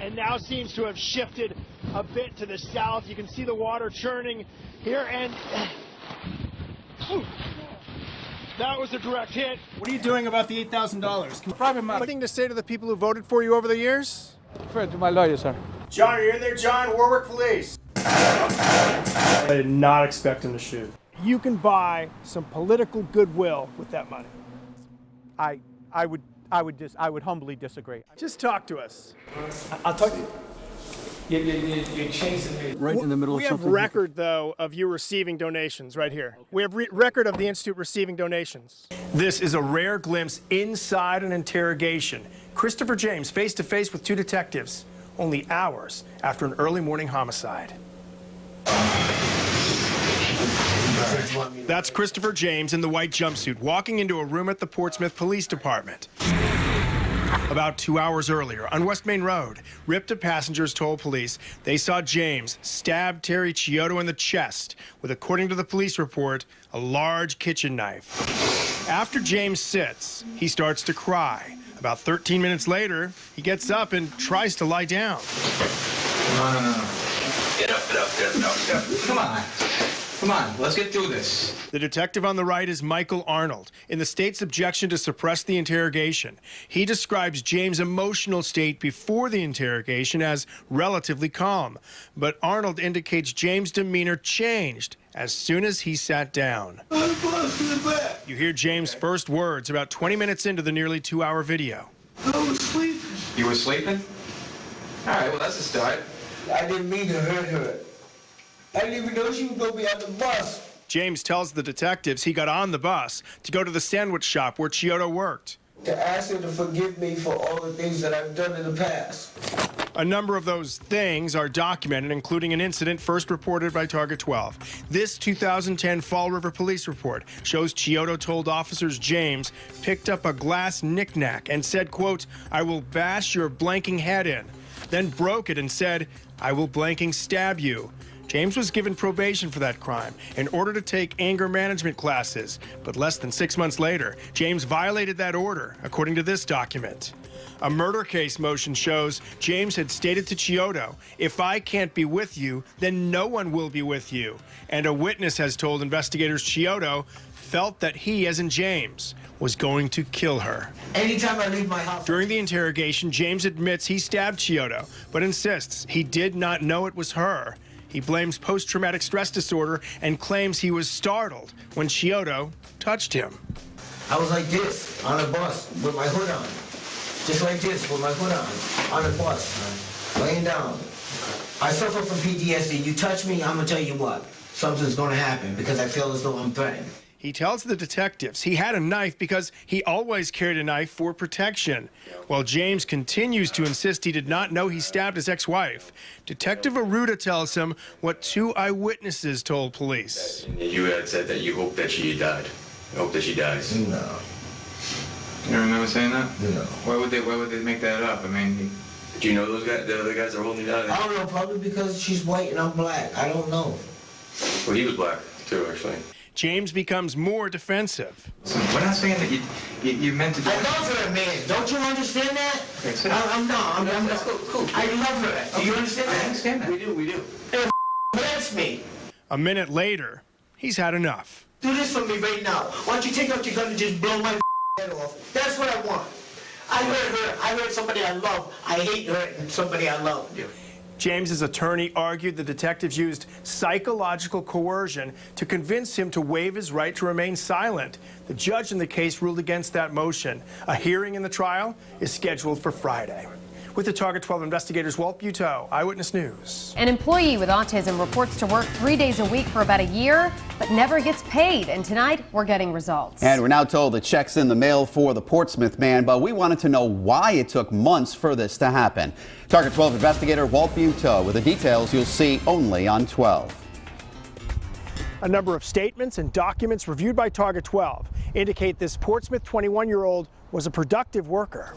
and now seems to have shifted a bit to the south. You can see the water churning here, and that was a direct hit. What are you doing about the $8,000? Private matter. Anything to say to the people who voted for you over the years? Refer to my lawyer, sir. John, are you in there, John? Warwick Police. I did not expect him to shoot. You can buy some political goodwill with that money. I would humbly disagree. Just talk to us. I'll talk to you. You're chasing me right in the middle of something. We have record, though, of you receiving donations right here. Okay. We have record of the Institute receiving donations. This is a rare glimpse inside an interrogation. Christopher James face-to-face with two detectives, only hours after an early morning homicide. That's Christopher James in the white jumpsuit walking into a room at the Portsmouth Police Department. About 2 hours earlier, on West Main Road, RIPTA passengers told police they saw James stab Terry Chiodo in the chest with, according to the police report, a large kitchen knife. After James sits, he starts to cry. About 13 minutes later, he gets up and tries to lie down. No. Get up. Come on. Come on, let's get through this. The detective on the right is Michael Arnold. In the state's objection to suppress the interrogation, he describes James' emotional state before the interrogation as relatively calm. But Arnold indicates James' demeanor changed as soon as he sat down. You hear James' first words about 20 minutes into the nearly 2-hour video. I was sleeping. You were sleeping? All right, well, that's a start. I didn't mean to hurt her. I didn't even know she was going to be on the bus. James tells the detectives he got on the bus to go to the sandwich shop where Chiodo worked. To ask her to forgive me for all the things that I've done in the past. A number of those things are documented, including an incident first reported by Target 12. This 2010 Fall River Police report shows Chiodo told officers James picked up a glass knick-knack and said, quote, "I will bash your blanking head in," then broke it and said, "I will blanking stab you." James was given probation for that crime in order to take anger management classes, but less than 6 months later, James violated that order, according to this document. A murder case motion shows James had stated to Chiodo, "If I can't be with you, then no one will be with you." And a witness has told investigators Chiodo felt that he, as in James, was going to kill her. Anytime I leave my house. During the interrogation, James admits he stabbed Chiodo, but insists he did not know it was her. He blames post-traumatic stress disorder and claims he was startled when Chiodo touched him. I was like this, on a bus, with my hood on. Just like this, with my hood on a bus, laying down. I suffer from PTSD. You touch me, I'm going to tell you what. Something's going to happen because I feel as though I'm threatened. He tells the detectives he had a knife because he always carried a knife for protection. While James continues to insist he did not know he stabbed his ex-wife, Detective Arruda tells him what two eyewitnesses told police. You had said that you hoped that she died. You hope that she dies. No. You don't remember saying that? No. Why would they make that up? I mean, do you know those guys, the other guys that are holding you down? I don't know, probably because she's white and I'm black. I don't know. Well, he was black, too, actually. James becomes more defensive. So we're not saying that you meant to do I love her, man. Don't you understand that? Okay, I'm not. Cool. I love her. Do you understand that? I understand that. We do. That's me. A minute later, he's had enough. Do this for me right now. Why don't you take out your gun and just blow my head off? That's what I want. I hurt her. I hurt somebody I love. I hate hurting somebody I love. James's attorney argued the detectives used psychological coercion to convince him to waive his right to remain silent. The judge in the case ruled against that motion. A hearing in the trial is scheduled for Friday. With the Target 12 investigators, Walt Buteau, Eyewitness News. An employee with autism reports to work 3 days a week for about a year, but never gets paid. And tonight, we're getting results. And we're now told the check's in the mail for the Portsmouth man, but we wanted to know why it took months for this to happen. Target 12 investigator Walt Buteau with the details you'll see only on 12. A number of statements and documents reviewed by Target 12 indicate this Portsmouth 21-year-old was a productive worker.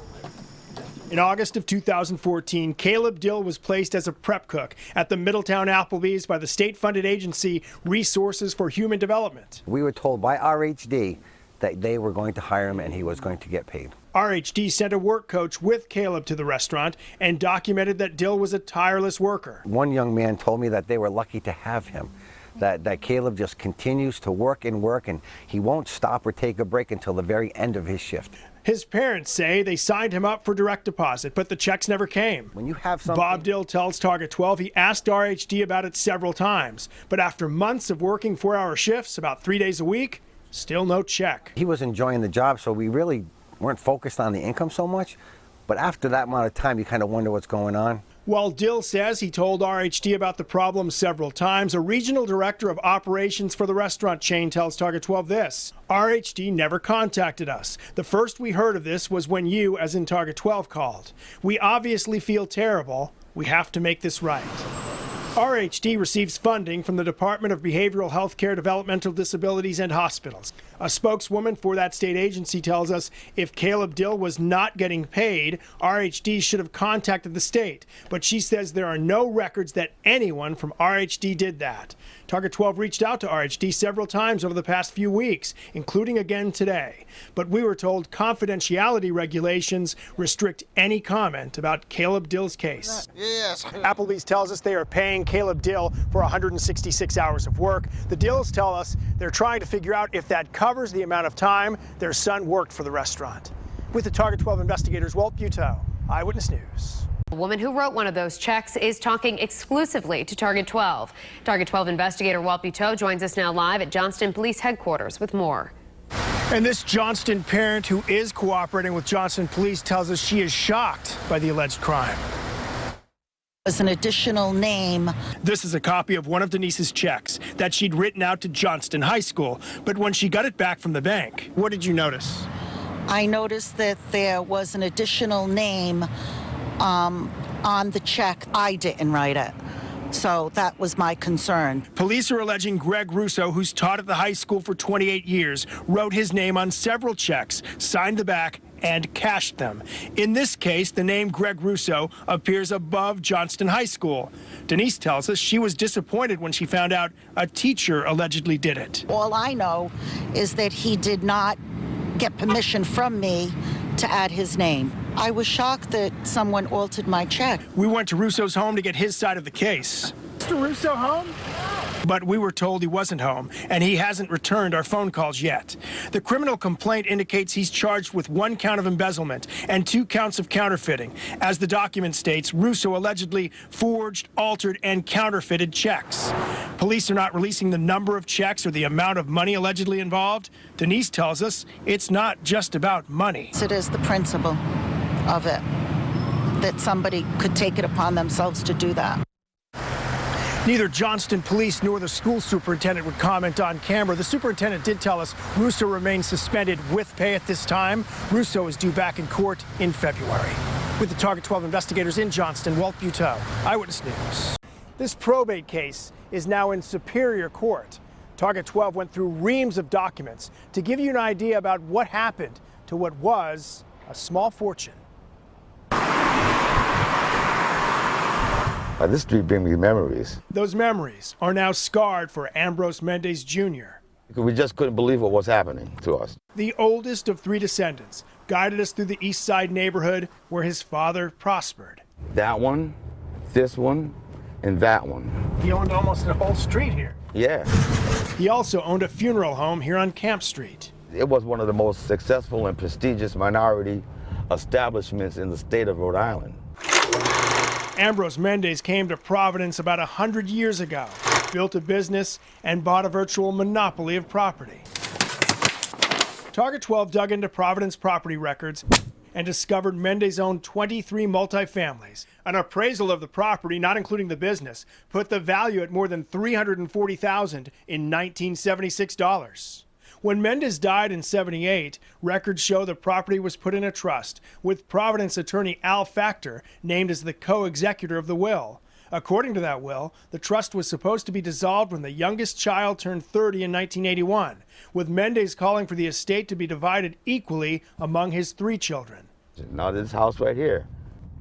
In August of 2014, Caleb Dill was placed as a prep cook at the Middletown Applebee's by the state-funded agency Resources for Human Development. We were told by RHD that they were going to hire him and he was going to get paid. RHD sent a work coach with Caleb to the restaurant and documented that Dill was a tireless worker. One young man told me that they were lucky to have him, that Caleb just continues to work and he won't stop or take a break until the very end of his shift. His parents say they signed him up for direct deposit, but the checks never came. When you have something... Bob Dill tells Target 12 he asked RHD about it several times, but after months of working 4-hour shifts, about 3 days a week, still no check. He was enjoying the job, so we really weren't focused on the income so much, but after that amount of time, you kind of wonder what's going on. While Dill says he told RHD about the problem several times, a regional director of operations for the restaurant chain tells Target 12 this: RHD never contacted us. The first we heard of this was when you, as in Target 12, called. We obviously feel terrible. We have to make this right. RHD receives funding from the Department of Behavioral Health Care, Developmental Disabilities, and Hospitals. A spokeswoman for that state agency tells us if Caleb Dill was not getting paid, RHD should have contacted the state. But she says there are no records that anyone from RHD did that. Target 12 reached out to RHD several times over the past few weeks, including again today. But we were told confidentiality regulations restrict any comment about Caleb Dill's case. Yes. Applebee's tells us they are paying Caleb Dill for 166 hours of work. The Dills tell us they're trying to figure out if that covers the amount of time their son worked for the restaurant. With the Target 12 investigators, Walt Buteau, Eyewitness News. The woman who wrote one of those checks is talking exclusively to Target 12. Target 12 investigator Walt Buteau joins us now live at Johnston Police Headquarters with more. And this Johnston parent who is cooperating with Johnston Police tells us she is shocked by the alleged crime. As an additional name. This is a copy of one of Denise's checks that she'd written out to Johnston High School. But when she got it back from the bank, what did you notice? I noticed that there was an additional name on the check. I didn't write it. So that was my concern. Police are alleging Greg Russo, who's taught at the high school for 28 years, wrote his name on several checks, signed the back, and cashed them. In this case, the name Greg Russo appears above Johnston High School. Denise tells us she was disappointed when she found out a teacher allegedly did it. All I know is that he did not get permission from me to add his name. I was shocked that someone altered my check. We went to Russo's home to get his side of the case. Mr. Russo home? But we were told he wasn't home, and he hasn't returned our phone calls yet. The criminal complaint indicates he's charged with 1 count of embezzlement and 2 counts of counterfeiting. As the document states, Russo allegedly forged, altered, and counterfeited checks. Police are not releasing the number of checks or the amount of money allegedly involved. Denise tells us it's not just about money. It is the principle of it, that somebody could take it upon themselves to do that. Neither Johnston Police nor the school superintendent would comment on camera. The superintendent did tell us Russo remains suspended with pay at this time. Russo is due back in court in February. With the Target 12 investigators in Johnston, Walt Buteau, Eyewitness News. This probate case is now in Superior Court. Target 12 went through reams of documents to give you an idea about what happened to what was a small fortune. This street brings me memories. Those memories are now scarred for Ambrose Mendez Jr. We just couldn't believe what was happening to us. The oldest of 3 descendants guided us through the East Side neighborhood where his father prospered. That one, this one, and that one. He owned almost a whole street here. Yeah. He also owned a funeral home here on Camp Street. It was one of the most successful and prestigious minority establishments in the state of Rhode Island. Ambrose Mendez came to Providence about 100 years ago, built a business, and bought a virtual monopoly of property. Target 12 dug into Providence property records and discovered Mendez owned 23 multifamilies. An appraisal of the property, not including the business, put the value at more than $340,000 in 1976 dollars. When Mendez died in '78, records show the property was put in a trust, with Providence attorney Al Factor named as the co-executor of the will. According to that will, the trust was supposed to be dissolved when the youngest child turned 30 in 1981, with Mendez calling for the estate to be divided equally among his 3 children. Now this house right here,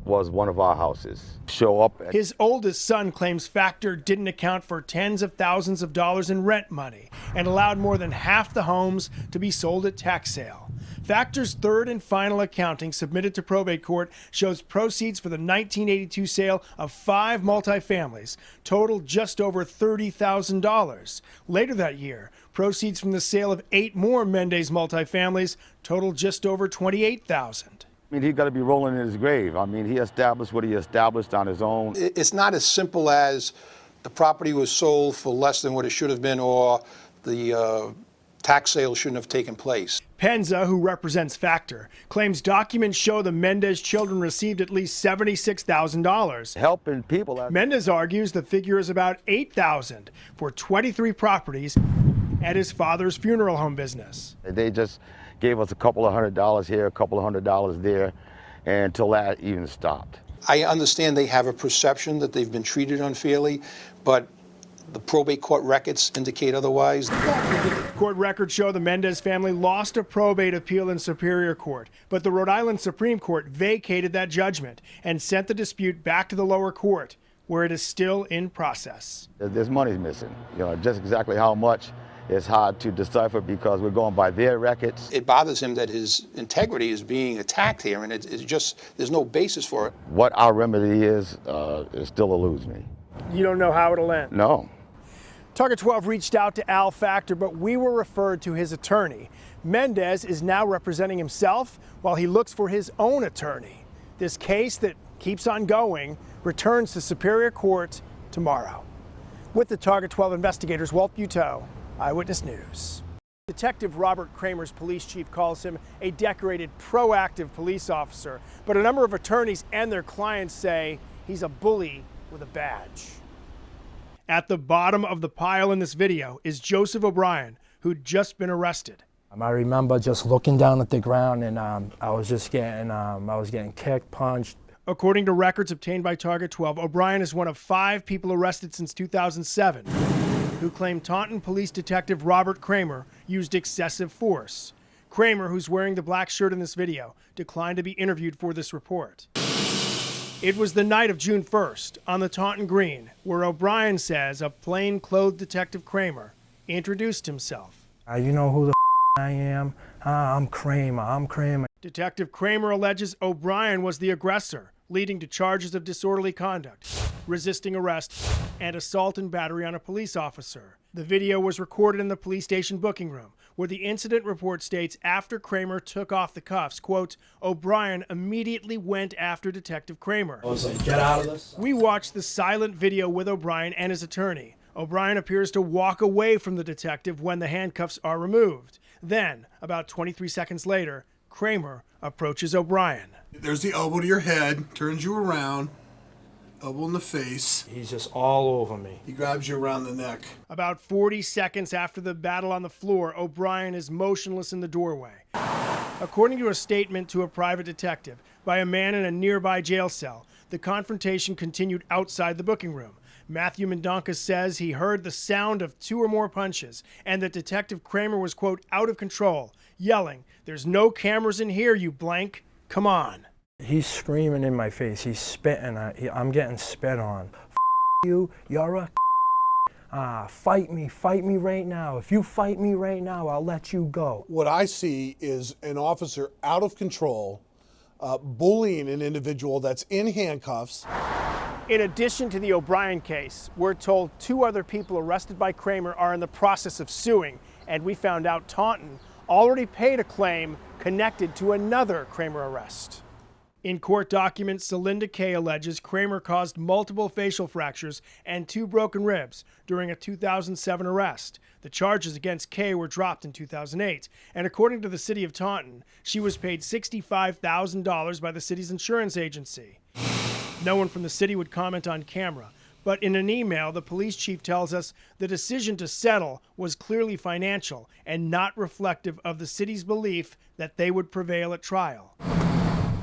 was one of our houses. Show up at His oldest son claims Factor didn't account for tens of thousands of dollars in rent money and allowed more than half the homes to be sold at tax sale. Factor's third and final accounting submitted to probate court shows proceeds for the 1982 sale of 5 multifamilies totaled just over $30,000. Later that year, proceeds from the sale of 8 more Mendez multifamilies totaled just over $28,000. I mean, he's got to be rolling in his grave. I mean, he established what he established on his own. It's not as simple as the property was sold for less than what it should have been, or the tax sale shouldn't have taken place. Penza, who represents Factor, claims documents show the Mendez children received at least $76,000. Helping people. Mendez argues the figure is about $8,000 for 23 properties at his father's funeral home business. They just gave us a couple of $100 here, a couple of $100 there, until that even stopped. I understand they have a perception that they've been treated unfairly, but the probate court records indicate otherwise. Court records show the Mendez family lost a probate appeal in Superior Court, but the Rhode Island Supreme Court vacated that judgment and sent the dispute back to the lower court, where it is still in process. There's money missing. You know, just exactly how much is hard to decipher because we're going by their records. It bothers him that his integrity is being attacked here, and it's just, there's no basis for it. What our remedy is still eludes me. You don't know how it'll end? No. Target 12 reached out to Al Factor, but we were referred to his attorney. Mendez is now representing himself while he looks for his own attorney. This case that keeps on going returns to Superior Court tomorrow. With the Target 12 investigators, Walt Buteau, Eyewitness News. Detective Robert Kramer's police chief calls him a decorated, proactive police officer, but a number of attorneys and their clients say he's a bully with a badge. At the bottom of the pile in this video is Joseph O'Brien, who'd just been arrested. I remember just looking down at the ground, and I was getting kicked, punched. According to records obtained by Target 12, O'Brien is one of 5 people arrested since 2007 who claim Taunton Police Detective Robert Kramer used excessive force. Kramer, who's wearing the black shirt in this video, declined to be interviewed for this report. It was the night of June 1st on the Taunton Green, where O'Brien says a plain-clothed Detective Kramer introduced himself. You know who the I am? I'm Kramer. Detective Kramer alleges O'Brien was the aggressor, leading to charges of disorderly conduct, resisting arrest, and assault and battery on a police officer. The video was recorded in the police station booking room, where the incident report states after Kramer took off the cuffs, quote, O'Brien immediately went after Detective Kramer. I was like, get out of this. We watched the silent video with O'Brien and his attorney. O'Brien appears to walk away from the detective when the handcuffs are removed. Then, about 23 seconds later, Kramer approaches O'Brien. There's the elbow to your head, turns you around, elbow in the face. He's just all over me. He grabs you around the neck. About 40 seconds after the battle on the floor, O'Brien is motionless in the doorway. According to a statement to a private detective by a man in a nearby jail cell, the confrontation continued outside the booking room. Matthew Mendonca says he heard the sound of 2 or more punches and that Detective Kramer was, quote, out of control, yelling, "There's no cameras in here, you blank. Come on." He's screaming in my face. He's spitting. I'm getting spit on. You, you're a fight me right now. If you fight me right now, I'll let you go. What I see is an officer out of control, bullying an individual that's in handcuffs. In addition to the O'Brien case, we're told 2 other people arrested by Kramer are in the process of suing, and we found out Taunton already paid a claim connected to another Kramer arrest. In court documents, Celinda Kay alleges Kramer caused multiple facial fractures and 2 broken ribs during a 2007 arrest. The charges against Kay were dropped in 2008, and according to the city of Taunton, she was paid $65,000 by the city's insurance agency. No one from the city would comment on camera, but in an email, the police chief tells us the decision to settle was clearly financial and not reflective of the city's belief that they would prevail at trial.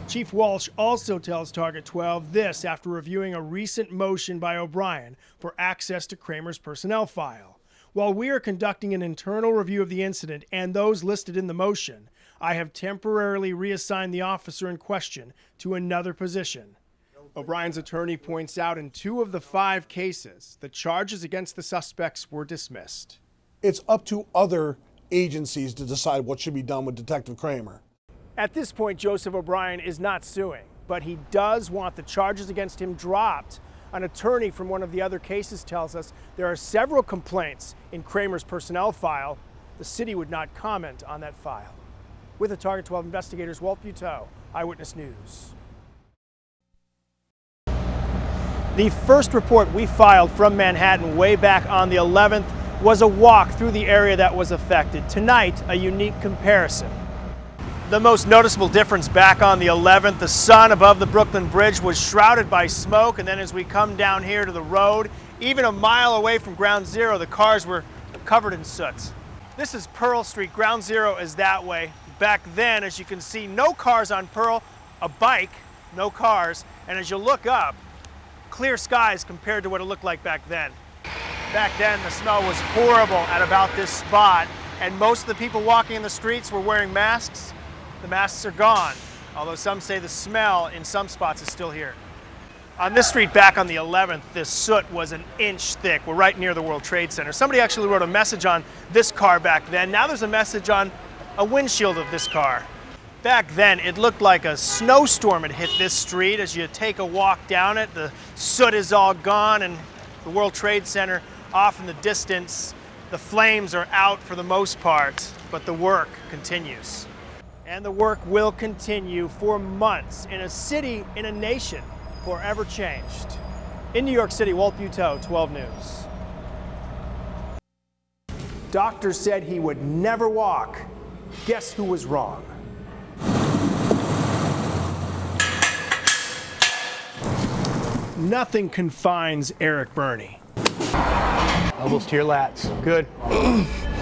Chief Walsh also tells Target 12 this after reviewing a recent motion by O'Brien for access to Kramer's personnel file. While we are conducting an internal review of the incident and those listed in the motion, I have temporarily reassigned the officer in question to another position. O'Brien's attorney points out in 2 of the 5 cases, the charges against the suspects were dismissed. It's up to other agencies to decide what should be done with Detective Kramer. At this point, Joseph O'Brien is not suing, but he does want the charges against him dropped. An attorney from one of the other cases tells us there are several complaints in Kramer's personnel file. The city would not comment on that file. With the Target 12 investigators, Walt Buteau, Eyewitness News. The first report we filed from Manhattan way back on the 11th was a walk through the area that was affected. Tonight, a unique comparison. The most noticeable difference back on the 11th, the sun above the Brooklyn Bridge was shrouded by smoke, and then as we come down here to the road, even a mile away from Ground Zero, the cars were covered in soot. This is Pearl Street. Ground Zero is that way. Back then, as you can see, no cars on Pearl, a bike, no cars, and as you look up, clear skies compared to what it looked like back then. Back then, the smell was horrible at about this spot, and most of the people walking in the streets were wearing masks. The masks are gone, although some say the smell in some spots is still here. On this street back on the 11th, this soot was an inch thick. We're right near the World Trade Center. Somebody actually wrote a message on this car back then. Now there's a message on a windshield of this car. Back then, it looked like a snowstorm had hit this street. As you take a walk down it, the soot is all gone, and the World Trade Center off in the distance. The flames are out for the most part, but the work continues. And the work will continue for months in a city, in a nation, forever changed. In New York City, Walt Buteau, 12 News. Doctors said he would never walk. Guess who was wrong? Nothing confines Eric Burney. Elbows to your lats. Good.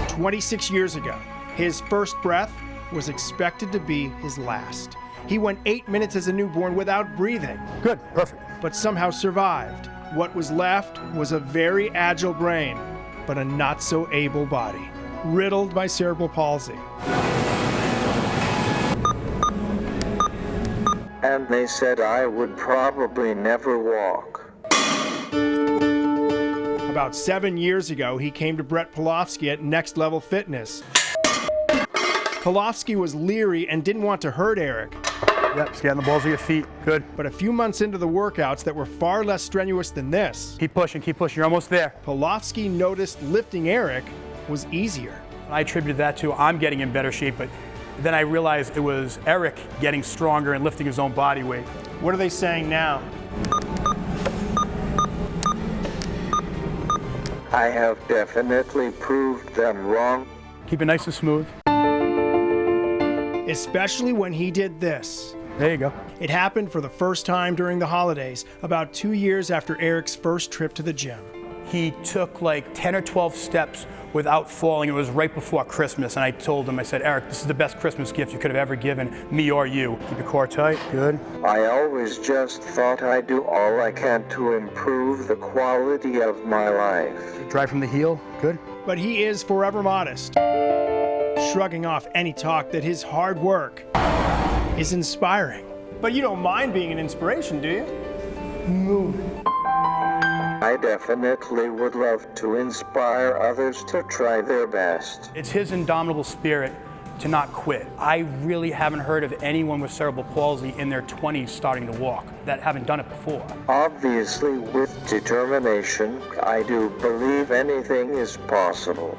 26 years ago, his first breath was expected to be his last. He went 8 minutes as a newborn without breathing. Good. Perfect. But somehow survived. What was left was a very agile brain, but a not so able body, riddled by cerebral palsy. And they said I would probably never walk. About 7 years ago, he came to Brett Polofsky at Next Level Fitness. Polofsky was leery and didn't want to hurt Eric. Yep, just get on the balls of your feet. Good. But a few months into the workouts that were far less strenuous than this, Keep pushing, you're almost there. Polofsky noticed lifting Eric was easier. I attributed that to I'm getting in better shape, but then I realized it was Eric getting stronger and lifting his own body weight. What are they saying now? I have definitely proved them wrong. Keep it nice and smooth. Especially when he did this. There you go. It happened for the first time during the holidays, about 2 years after Eric's first trip to the gym. He took like 10 or 12 steps without falling. It was right before Christmas, and I told him, I said, Eric, this is the best Christmas gift you could have ever given me or you. Keep your core tight. Good. I always just thought I'd do all I can to improve the quality of my life. Drive from the heel. Good. But he is forever modest, shrugging off any talk that his hard work is inspiring. But you don't mind being an inspiration, do you? Move. I definitely would love to inspire others to try their best. It's his indomitable spirit to not quit. I really haven't heard of anyone with cerebral palsy in their 20s starting to walk that haven't done it before. Obviously, with determination, I do believe anything is possible.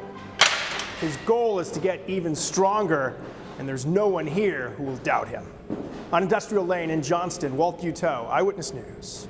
His goal is to get even stronger, and there's no one here who will doubt him. On Industrial Lane in Johnston, Walt Buteau, Eyewitness News.